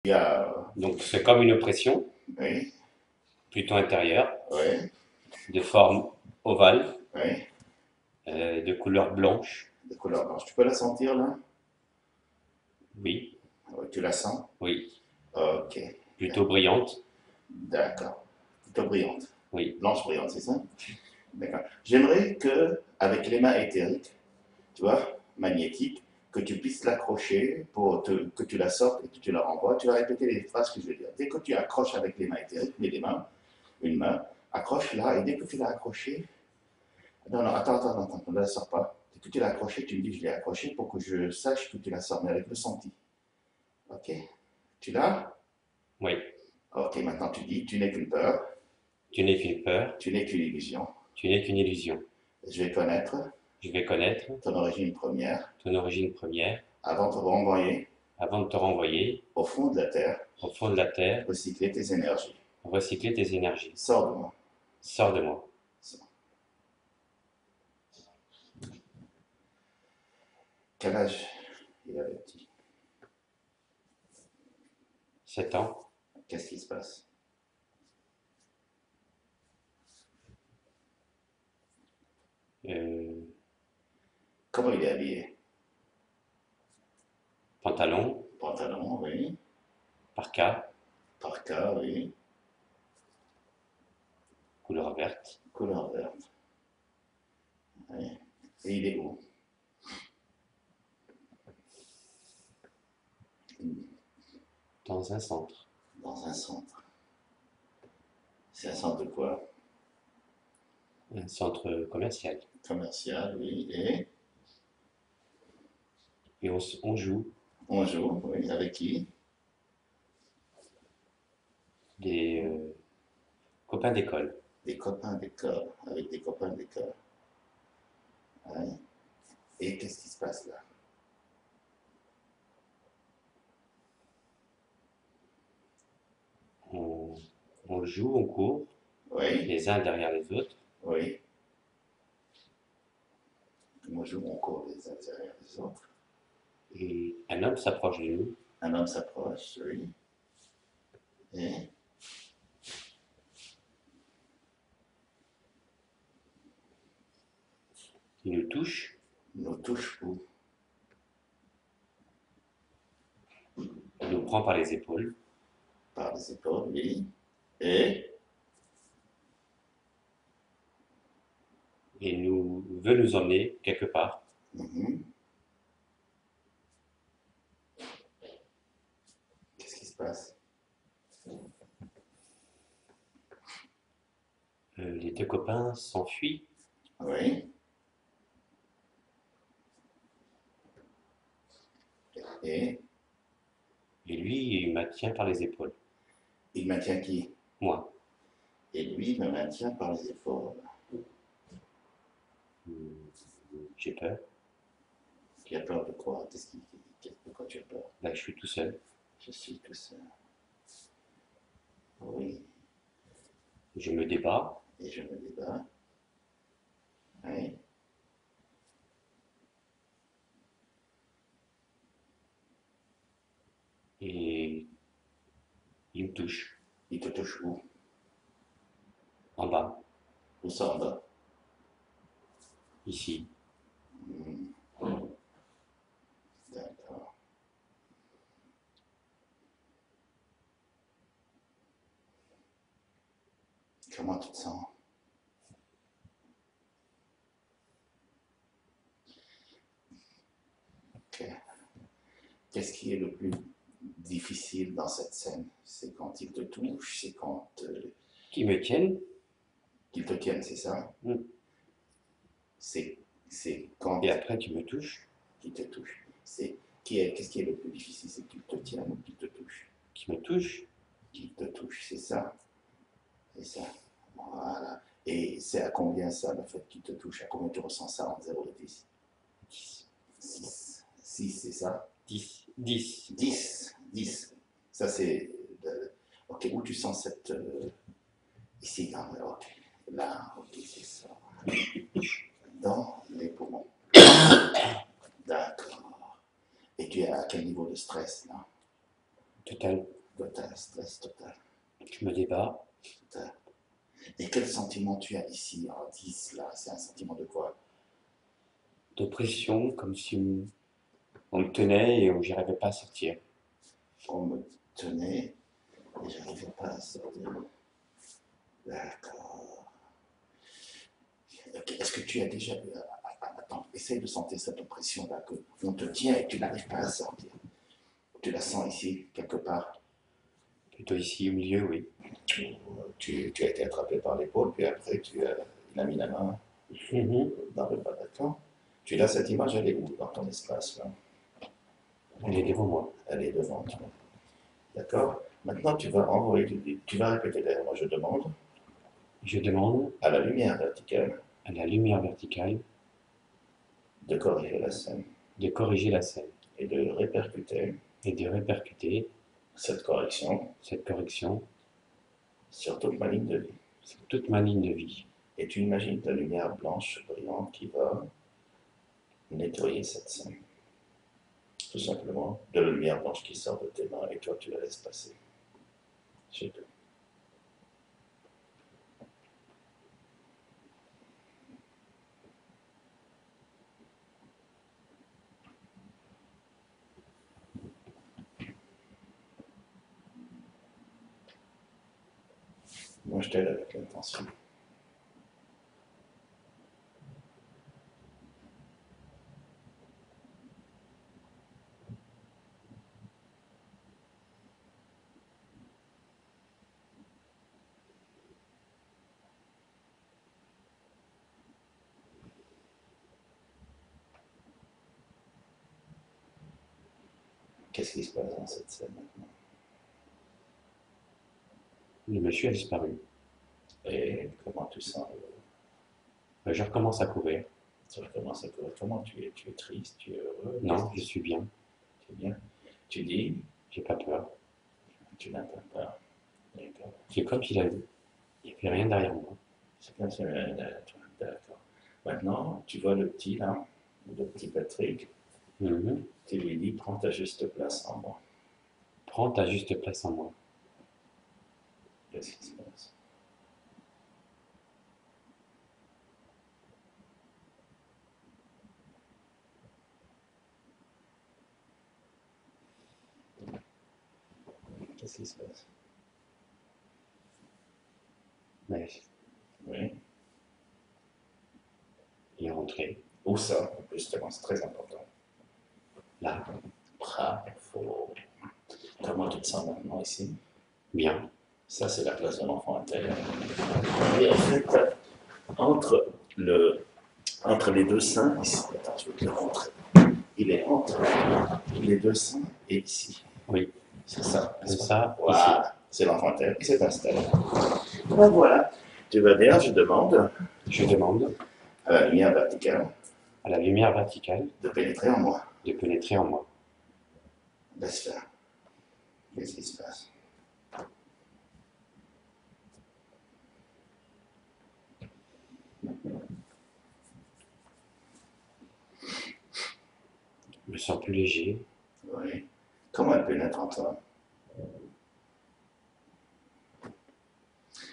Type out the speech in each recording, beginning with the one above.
Il y a, Donc c'est comme une oppression, oui, plutôt intérieure, oui, de forme ovale, oui, de couleur blanche. de couleur blanche. Tu peux la sentir là? Oui, Oui, tu la sens? oui. Ok, Plutôt brillante. d'accord. Plutôt brillante. Oui, Blanche brillante, c'est ça? D'accord. J'aimerais que, avec les mains éthériques, tu vois, magnétiques, que tu puisses l'accrocher que tu la sortes et que tu la renvoies. Tu vas répéter les phrases que je vais dire. Dès que tu accroches avec les mains éthériques, mets les mains, une main, accroche-la, et dès que tu l'as accrochée, non, non, attends, ne la sors pas. Dès que tu l'as accrochée, tu me dis je l'ai accrochée pour que je sache que tu la sors, mais avec le senti. Ok? Tu l'as? oui. Ok, maintenant tu dis tu n'es qu'une peur, Tu n'es qu'une peur, tu n'es qu'une illusion. tu n'es qu'une illusion. Je vais connaître Je vais connaître ton origine première ton origine première avant de te renvoyer avant de te renvoyer au fond de la terre, au fond de la terre, recycler tes énergies. recycler tes énergies. Sors de moi. Sors de moi. Quel âge il avait petit? 7 ans. Qu'est-ce qui se passe? Euh, Comment il est habillé? Pantalon, Pantalon, oui. parka, Parka, oui. couleur verte. Couleur verte. Oui. Et il est où? Dans un centre. Dans un centre. C'est un centre de quoi? Un centre commercial. Commercial, oui. Et Et on joue on joue, oui. Avec qui? des copains d'école. Des copains d'école. Avec des copains d'école. Oui. Et qu'est-ce qui se passe là? On, on joue, on court, Oui, les uns derrière les autres. oui. On joue, on court les uns derrière les autres. Et un homme s'approche de nous. Un homme s'approche, oui. Et Il nous touche, nous touche où? il nous prend par les épaules Par les épaules, oui. Et et veut nous emmener quelque part. mhm. Qu'est-ce qui se passe? Les deux copains s'enfuient Oui. Et et lui, il me tient par les épaules. il maintient qui? Moi, Et lui me maintient par les épaules. j'ai peur. Qui a peur de quoi? De quoi tu as peur? Là, je suis tout seul. Je suis tout seul. Oui. Je me débat Et je me débat. Oui. et il me touche Il te touche où? en bas, Où ça en bas? ici. Hmm, d'accord. Comment tu te sens? Ok. Qu'est-ce qui est le plus difficile dans cette scène? C'est quand il te touche, c'est quand Qui me tiennent. qu'il te tienne, c'est ça? Mm. C'est c'est quand Et après, tu me touches. qu'il te touche. Qu'est-ce qui est le plus difficile? C'est qu'il te tienne ou qu'il te touche? Qui me touche. Qu'il te touche, c'est ça? C'est ça. Voilà. Et c'est à combien ça, le fait qu'il te touche? À combien tu ressens ça en 0 et 10? 10. 6. 6, c'est ça? 10. 10. 10. 10. Ça, c'est. Ok, où tu sens cette. Ici, là, ok. Là, ok, c'est ça. Dans les poumons. D'accord. Et tu es à quel niveau de stress, là? Total. Total, stress total, Je me débat total. Et quel sentiment tu as ici en 10 là? C'est un sentiment de quoi? d'oppression, comme si on me tenait et où j'y arrivais pas à sortir. On me tenait et j'arrivais pas à sortir. D'accord. Ok, est-ce que tu as déjà eu... Attends, essaye de sentir cette oppression-là, que on te tient et tu n'arrives pas à sortir. Tu la sens ici, quelque part. Plutôt ici, au milieu, oui. Tu as été attrapé par l'épaule, puis après il a mis la main Mhm. dans le bas, d'accord? Tu as cette image, elle est où dans ton espace là? Elle est devant moi. Elle est devant toi. D'accord? Maintenant, tu vas envoyer, tu vas répéter derrière moi, je demande, Je demande à la lumière verticale, à la lumière verticale de corriger la scène de corriger la scène et de répercuter et de répercuter cette correction cette correction sur toute ma ligne de vie. sur toute ma ligne de vie. Et tu imagines ta lumière blanche brillante qui va nettoyer cette scène. Tout simplement, de la lumière blanche qui sort de tes mains et toi tu la laisses passer. C'est tout. Moi je t'aide avec l'intention. Qu'est-ce qui se passe dans cette scène maintenant? Le monsieur a disparu. Et comment tu sens? Je recommence à courir. Tu recommences à courir. Comment tu es triste, tu es heureux? Non, je suis bien. Tu es bien? Tu dis, J'ai pas peur. tu n'as pas peur. D'accord. C'est comme s'il n'y avait rien derrière moi. C'est comme ça, d'accord. Maintenant, tu vois le petit là, le petit Patrick, Mhm. tu lui dis, prends ta juste place en moi. Prends ta juste place en moi. Qu'est-ce qui se passe? Qu'est-ce qui se passe? Mais Oui. il est rentré. Où ça? Justement, c'est très important. Là, Bravo. Comment tu te sens maintenant ici? bien. Ça, c'est la place de l'enfant intérieur. Et en fait, entre, le, entre les deux seins, ici, attends, je vais te le montrer. Il est entre les deux seins et ici. Oui, C'est ça. c'est ça, ici. Voilà. C'est l'enfant intérieur qui s'est installé. Ben voilà. Tu vas bien, je demande Je demande à la lumière verticale à la lumière verticale de pénétrer en moi. de pénétrer en moi. Laisse faire. Qu'est-ce qui se passe? Je me sens plus léger. Oui. Comment elle pénètre en toi?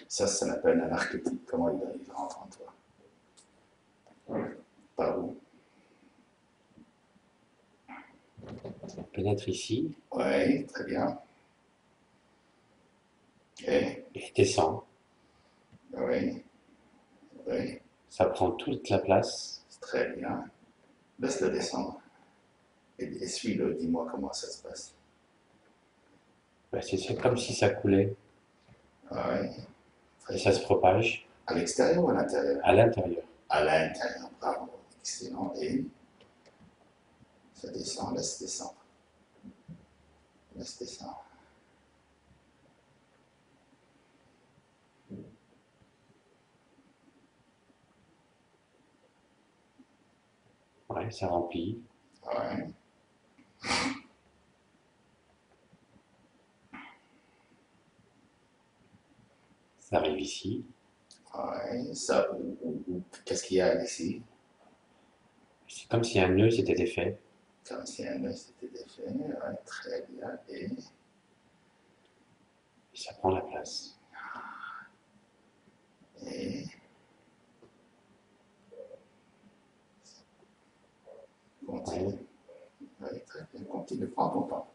Ça s'appelle un archétype. Comment il rentre en toi? Par où? On pénètre ici Oui, très bien. Et, et descend. oui, oui, Ça prend toute la place. c'est très bien. Laisse-le descendre. Et suis-le, dis-moi comment ça se passe. C'est comme si ça coulait Oui, très et ça bien. se propage À l'extérieur ou à l'intérieur? à l'intérieur. À l'intérieur, bravo. Excellent. Et ça descend, laisse descendre. Laisse descendre. Ouais, ça remplit. Ouais. Ça arrive ici. Ouais. Ça, qu'est-ce qu'il y a ici? C'est comme si un nœud s'était défait. Comme si un œuf s'était défait. Ouais, très bien. Et Ça prend la place. Et continue. Ouais. Oui, très bien, continue, prends ton temps.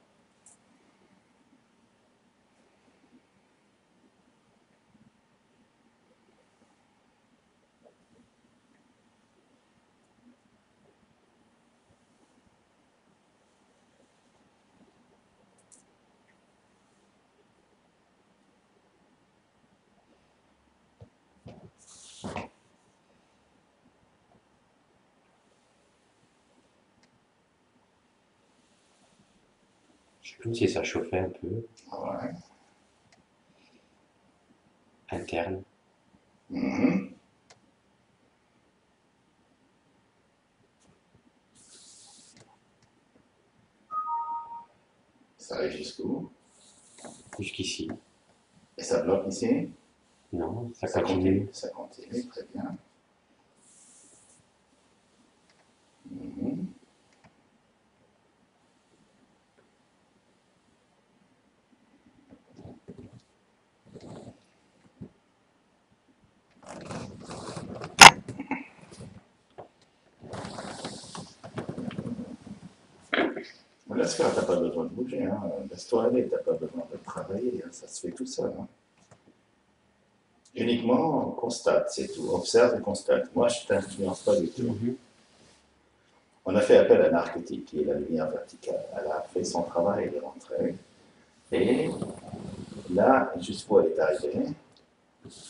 Je sais plus si ça chauffait un peu, Ouais. interne. Mhm. Ça arrive jusqu'où? Jusqu'ici. Et ça bloque ici? Non, ça continue. Ça continue, très bien. Mhm. Laisse faire, t'as pas besoin de bouger, hein. Laisse-toi aller, t'as pas besoin de travailler, hein. Ça se fait tout seul. Hein. Uniquement constate, c'est tout. Observe et constate. Moi, je ne t'influence pas du tout. Mhm. On a fait appel à l'archétype, qui est la lumière verticale. Elle a fait son travail, elle est rentrée. Et là, jusqu'où elle est arrivée?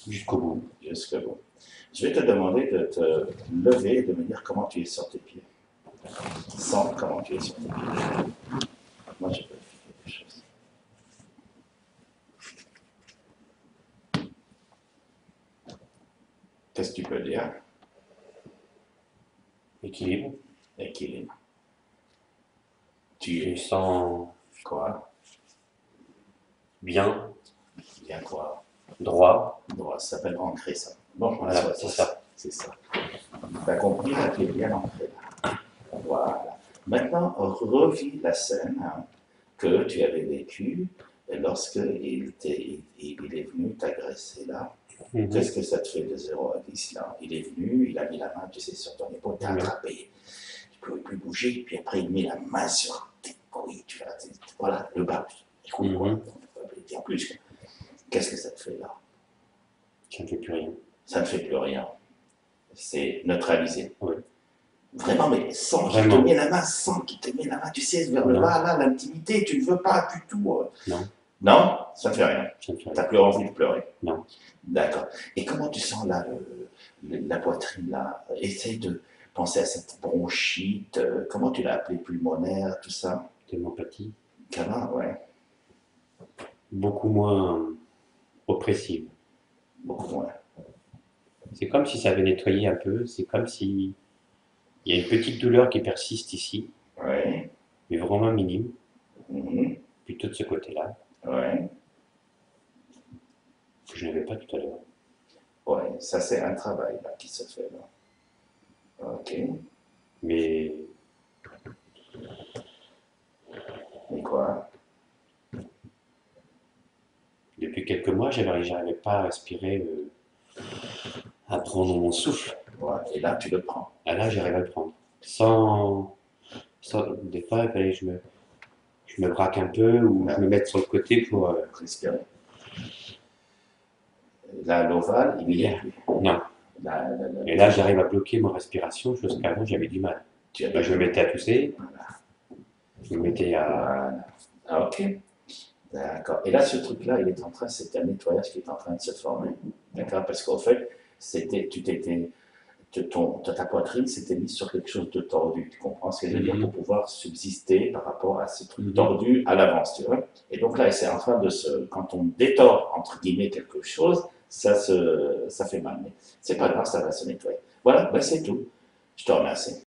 Jusqu'au bout. Jusqu'au bout. Je vais te demander de te lever et de me dire comment tu es sur tes pieds. Sens comment tu es sur tes pieds. Moi, je peux faire des choses. Qu'est-ce que tu peux dire? Équilibre. Équilibre. Je Tu me es sens quoi? bien, Bien quoi? droit. Droit, ça s'appelle ancré, ça. Bon, Voilà, c'est ça. C'est ça. Tu as compris, là, tu es bien ancré. Là. Voilà. Maintenant, revis la scène hein, que tu avais vécue lorsqu'il il est venu t'agresser là. Mhm. Qu'est-ce que ça te fait de 0 à 10 là? Il est venu, il a mis la main, tu sais, sur ton épaule, t'as Ouais. attrapé. Tu ne pouvais plus bouger, puis après il met la main sur tes couilles. Tu vois, voilà, le bas. Écoute, quoi. On ne peut pas dire plus. Quoi. Qu'est-ce que ça te fait là? Ça ne fait plus rien. Ça ne fait plus rien. C'est neutralisé. Oui. Vraiment, mais sans qu'il te met la main, sans qu'il te met la main, tu sais, vers le bas, là, l'intimité, tu ne veux pas du tout. Non. Non, ça ne fait rien. Ça ne fait Tu rien. n'as plus envie de pleurer. Non. D'accord. Et comment tu sens là, la poitrine là? Essaye de penser à cette bronchite. Comment tu l'as appelée? Pulmonaire, tout ça? Démopathie. Comment, ouais. Beaucoup moins oppressive. Beaucoup moins. C'est comme si ça avait nettoyé un peu. C'est comme si il y a une petite douleur qui persiste ici, Oui. mais vraiment minime, Mhm. plutôt de ce côté-là, Ouais. que je n'avais pas tout à l'heure. Ouais, ça c'est un travail là, qui se fait là. Ok. Mais Quoi? depuis quelques mois, j'arrivais pas à respirer, à prendre mon souffle. Ouais. Et là, tu le prends. Ah là, j'arrive à le prendre. Des fois, il fallait que je me braque un peu ou je me mette sur le côté pour. Respirer. Là, l'ovale, il y est plus. Non. Et là, j'arrive à bloquer ma respiration, chose qu'avant, j'avais du mal. Je me mettais à tousser. Voilà. Je me mettais à. Voilà. Ah, ok. D'accord. Et là, ce truc-là, il est en train, c'est un nettoyage qui est en train de se former. D'accord? Parce qu'en fait, ta poitrine s'était mise sur quelque chose de tordu. Tu comprends ce que je veux dire? Pour pouvoir subsister par rapport à ce truc tordu à l'avance, tu vois? Et donc là, c'est en train de quand on détord, entre guillemets, quelque chose, ça fait mal. Mais c'est pas grave, ça va se nettoyer. Voilà, ben c'est tout. Je te remercie.